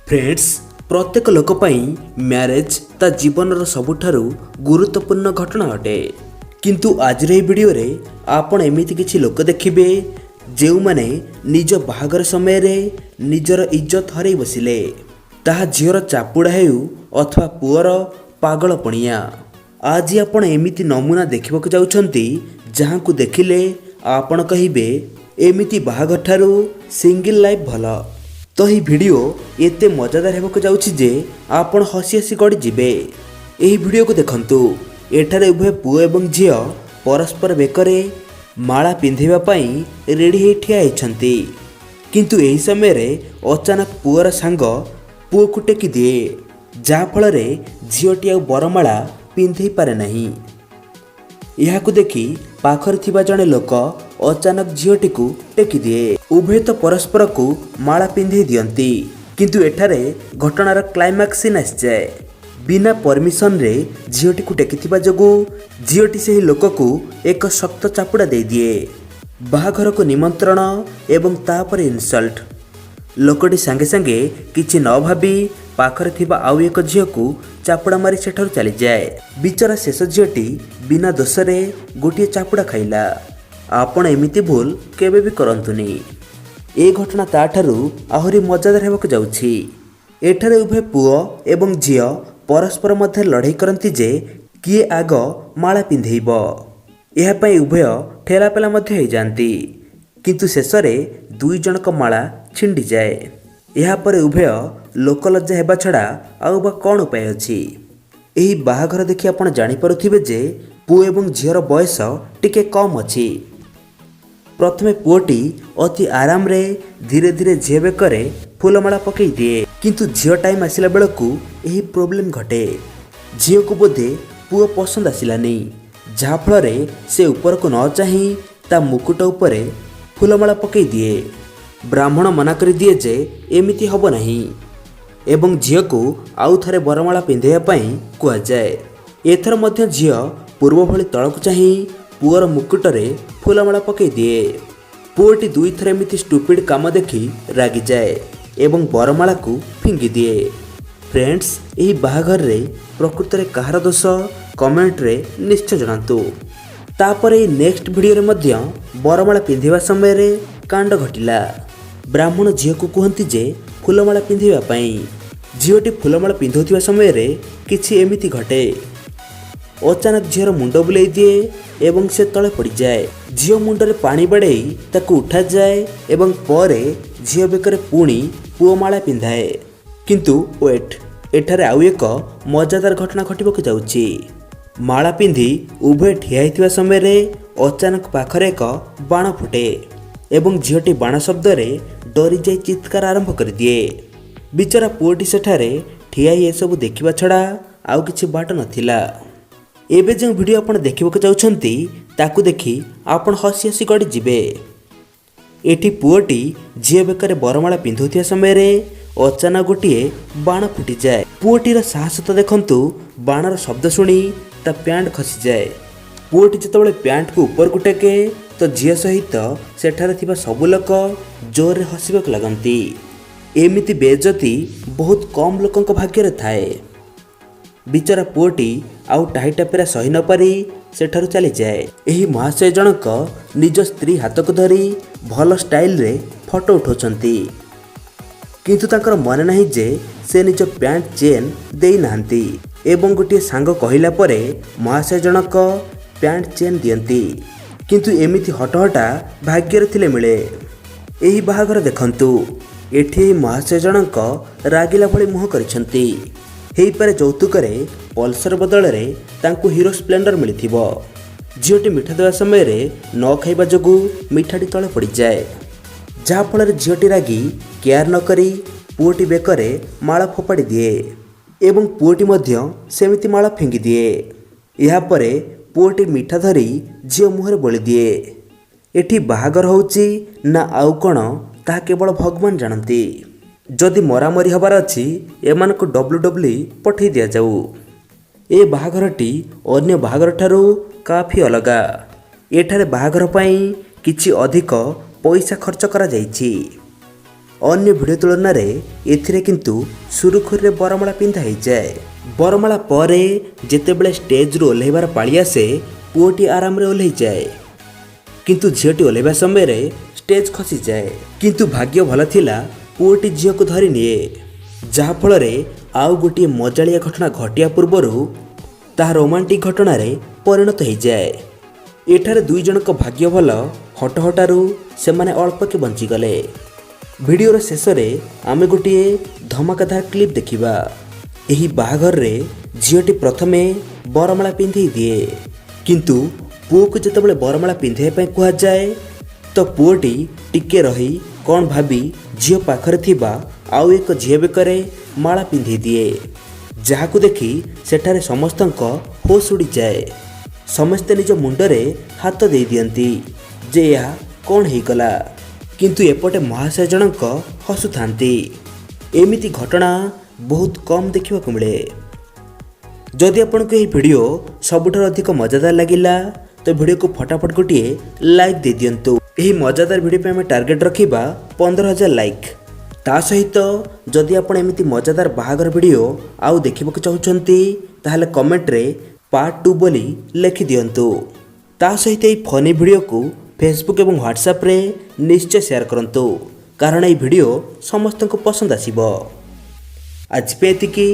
Friends, प्रत्येक लोक marriage ता जीवन सबुठारु गुरुत्वपूर्ण घटना अटे। किंतु आज वीडियो रे आपण एमिति किछि लोक देखिबे जेउ माने निज बाहागर समय रे निजर इज्जत हरै बसिले, ताहा झियर चापुड़ा हेउ अथवा पुअर पागलपणिया। आज आपण एमिति नमूना देखिबाकु जाउछंती जहांकु देखिले आपण कहिबे एमिति बाहागर ठारू सिंगल लाइफ भल। तो ही वीडियो एते मजादार हेबाकु जाउछि जे आपण हसी हसी गड़ी जिबे। एही वीडियो को देखंतु। एठारे उभय पुओ एवं झियो परस्पर बेकरे माला पिंधेबा पई रेडी हे ठिया हेछंती। किंतु एही समय रे अचानक पुअर सांग पुओ को टेकी दिए, जा फल रे झियोटी आ बरमाला पिंधेई पारे नहीं। यहाकु देखि पाखर थिबा जणे लोक अचानक झियोटी को टेकी दिए। उभय तो परस्पर को माला पिंधे दियंती, किंतु एठारे घटनार क्लाइमैक्स सीन आसी जाए। बिना परमिशन रे झियोटी को टेकिथिबा जोगु झियोटी सेही लोक को एक शक्त चापुड़ा दे दिए। बाहाघर को निमंत्रण एवं तापर इनसल्ट। लोकटी सांगे सांगे किछि न भाबी पाखरे थिबा आउ एक झियो को चापुड़ा मारी सेठारु चली जाए। बिचरा शेष झियोटी बिना दोषरे गोटिए चापुड़ा खाइला। आपण एमिति भूल केबे भी करंतुनी। ए घटना ताठारु आहुरी मजादार हेबाकु जाउछि। एठारे उभय पुओ एवं झियो परस्पर मध्य लड़ाई करंती जे किए आग माला पिंधेइब। एहा पई उभय ठेलापेला मध्य हो जाती, किंतु शेष रे दुई जनक माला छिंडी जाए। एहा परे उभय लोकलज्जा हेबा छड़ा आउ बा कौन उपाय अछि। एही बाहाघर देखि आपण जानि पारुथिबे जे पुओ एवं झियर बयस टिके कम अछि। प्रथमे पुओटी अति आराम रे धीरे धीरे झियो बेकरे फूलमाला पकई दिए, किंतु झियो टाइम आसिला बेलकु एही प्रॉब्लम घटे। झियो को बोधे पुओ पसंद आसिलानी, जहा फल रे से ऊपर को न चाही ता मुकुट उपरे फूलमाला पकई दिए। ब्राह्मण मना कर दिए जे एमिति हब नाही एवं झियो को आउ थरे बरमाला पिंधेया पई कुआ जाए। एथर मध्य झियो पूर्व भली तळकु चाही पुअर मुकुट रे फूलमाला पकई दिए। पुओटी दुई थर एमिति स्टुपिड काम देखि रागी जाए एवं बरमाला को फिंगी दिए। फ्रेंड्स, एही बाहाघर रे प्रकृत रे कहार दोष कमेंट रे निश्चय जणांतु। तापरे नेक्स्ट वीडियो रे मध्य बरमाला पिंधिबा समय रे कांड घटिला। ब्राह्मण झियो को कहती जे फूलमाला पिंधिबा पई। झियोटी फूलमाला पिंधुथिबा समय रे किछि एमिति घटे। अचानक झियर मुंड बुलाई दिए एवं से तले पड़ जाए। झियो मुंडरे पानी बाड़े ताकू उठा जाए एवं परे झियो बेकरे पुणी पुओ माला पिंधाए। किंतु वेट, एठारे आउ एक मजादार घटना घटिबाकु जाउछि। माला पिंधि उभय ठिया हिथिबा समय रे अचानक पाखरे एक बाण फुटे एवं झियोटी बाण शब्द रे डरी जाई चित्कार आरंभ कर दिए। बिचरा पुओटी सेठारे ठिया ही एसबु देखिबा छड़ा आउ किछि बाट नथिला। एबे जो वीडियो आपण देखिबाकु जाउछंती ताकु देखि आपण हसी हसी गड़ी जिबे। एठी पुओटी झियो बेकरे बरमाला पिंधुथिया समय रे अचानक गोटिए बाण फुटी जाए। पुओटीर साहस तो देखंतु, बाणर शब्द सुनी ता पैंट खसी जाए। पुओटी जेतबेले पैंट को ऊपर को टेके तो झियो सहित सेठारे थिबा सबु लोक जोर रे हसिबाक लागंती। एमिति बेइज्जती बहुत कम लोकंक भाग्य रे थाए। बिचरा पुओटी आउ टाहीटापेरा सही न पारी सेठारु चली जाए। एही महाशय जनक निज स्त्री हाथ को धरी भल स्टाइल रे फोटो उठाउछंती, किंतु तांकर मन नाही जे से निज पैंट चेन देई नाहंती एवं गोटे सांग कहिला परे महाशय जनक पैंट चेन दियंती। किंतु एमिति हटहटा भाग्यर थिले मिले। एही बाहाघर देखंतु। एठी महाशय जनक रागिला भली मुह करिसंती। हेई पारे यौतुकरे पल्सर बदल रे तांकु हीरो स्प्लेंडर मिलिथिबो। झियोटी मिठा देवा समय रे न खाइबा जोगु मिठाटी तळे पड़ी जाए, जहा फल रे झियोटी रागी केयर न करी पुओटी बेकरे माला फोपाड़ी दिए एवं पुओटी मध्य सेमिति माला फिंगी दिए। एहा परे पुओटी मिठा धरी झियो मुहरे बोली दिए। एठी बाहाघर होउची ना आउ कोन ताहा केवल भगवान जानती। जदि मरामरी हबार अछि एमान को WWE पठै दिया जाऊ। ए बाहाघरटी अन्य बाहाघर ठारू काफी अलगा। एठारे बाहाघर पई किछि अधिक पैसा खर्च करा जाइछि। अन्य भिडियो तुलनाରେ ଏଥିରେ କିନ୍ତୁ ସୁରୁଖୁରୁରେ ବରମାଳା ପିନ୍ଧା ହେଇଯାଏ। ବରମାଳା ପରେ ଯେତେବେଳେ ଷ୍ଟେଜରୁ ଓହ୍ଲାଇବାର ପାଳି ଆସେ ପୁଅଟି ଆରାମରେ ଓହ୍ଲାଇଯାଏ, କିନ୍ତୁ ଝିଅଟି ଓହ୍ଲାଇବା ସମୟରେ ଷ୍ଟେଜ ଖସିଯାଏ। କିନ୍ତୁ ଭାଗ୍ୟ ଭଲ ଥିଲା, ପୁଅଟି ଝିଅକୁ ଧରି ନିଏ, ଯାହାଫଳରେ ଆଉ ଗୋଟିଏ ମଜାଳିଆ ଘଟଣା ଘଟିବା ପୂର୍ବରୁ ତାହା ରୋମାଣ୍ଟିକ୍ ଘଟଣାରେ ପରିଣତ ହୋଇଯାଏ। ଏଠାରେ ଦୁଇ ଜଣଙ୍କ ଭାଗ୍ୟ ଭଲ, ହଟହଟାରୁ ସେମାନେ ଅଳ୍ପକେ ବଞ୍ଚିଗଲେ। ଭିଡ଼ିଓର ଶେଷରେ ଆମେ ଗୋଟିଏ ଧମାକାଦାର କ୍ଲିପ୍ ଦେଖିବା। ଏହି ବାହାଘରରେ ଝିଅଟି ପ୍ରଥମେ ବରମାଳା ପିନ୍ଧେଇ ଦିଏ, କିନ୍ତୁ ପୁଅକୁ ଯେତେବେଳେ ବରମାଳା ପିନ୍ଧାଇବା ପାଇଁ କୁହାଯାଏ ତ ପୁଅଟି ଟିକେ ରହି କ'ଣ ଭାବି ଝିଅ ପାଖରେ ଥିବା ଆଉ ଏକ ଝିଅ ବେକରେ ମାଳା ପିନ୍ଧେଇ ଦିଏ, ଯାହାକୁ ଦେଖି ସେଠାରେ ସମସ୍ତଙ୍କ ହୋସ୍ ଉଡ଼ିଯାଏ। ସମସ୍ତେ ନିଜ ମୁଣ୍ଡରେ ହାତ ଦେଇ ଦିଅନ୍ତି ଯେ ଏହା କ'ଣ ହେଇଗଲା, କିନ୍ତୁ ଏପଟେ ମହାଶୟ ଜଣଙ୍କ ହସୁଥାନ୍ତି। ଏମିତି ଘଟଣା ବହୁତ କମ୍ ଦେଖିବାକୁ ମିଳେ। ଯଦି ଆପଣଙ୍କୁ ଏହି ଭିଡ଼ିଓ ସବୁଠାରୁ ଅଧିକ ମଜାଦାର ଲାଗିଲା ତ ଭିଡ଼ିଓକୁ ଫଟାଫଟ ଗୋଟିଏ ଲାଇକ୍ ଦେଇଦିଅନ୍ତୁ। ଏହି ମଜାଦାର ଭିଡ଼ିଓ ପାଇଁ ଆମେ ଟାର୍ଗେଟ ରଖିବା 15,000 ଲାଇକ୍। ତା ସହିତ ଯଦି ଆପଣ ଏମିତି ମଜାଦାର ବାହାଘର ଭିଡ଼ିଓ ଆଉ ଦେଖିବାକୁ ଚାହୁଁଛନ୍ତି ତାହେଲେ କମେଣ୍ଟରେ ପାର୍ଟ 2 ବୋଲି ଲେଖିଦିଅନ୍ତୁ। ତା ସହିତ ଏହି ଫନି ଭିଡ଼ିଓକୁ ଫେସବୁକ୍ ଏବଂ ହ୍ୱାଟ୍ସଆପ୍ରେ ନିଶ୍ଚୟ ସେୟାର କରନ୍ତୁ, କାରଣ ଏହି ଭିଡ଼ିଓ ସମସ୍ତଙ୍କୁ ପସନ୍ଦ ଆସିବ। ଆଜି ପାଇଁ ଏତିକି।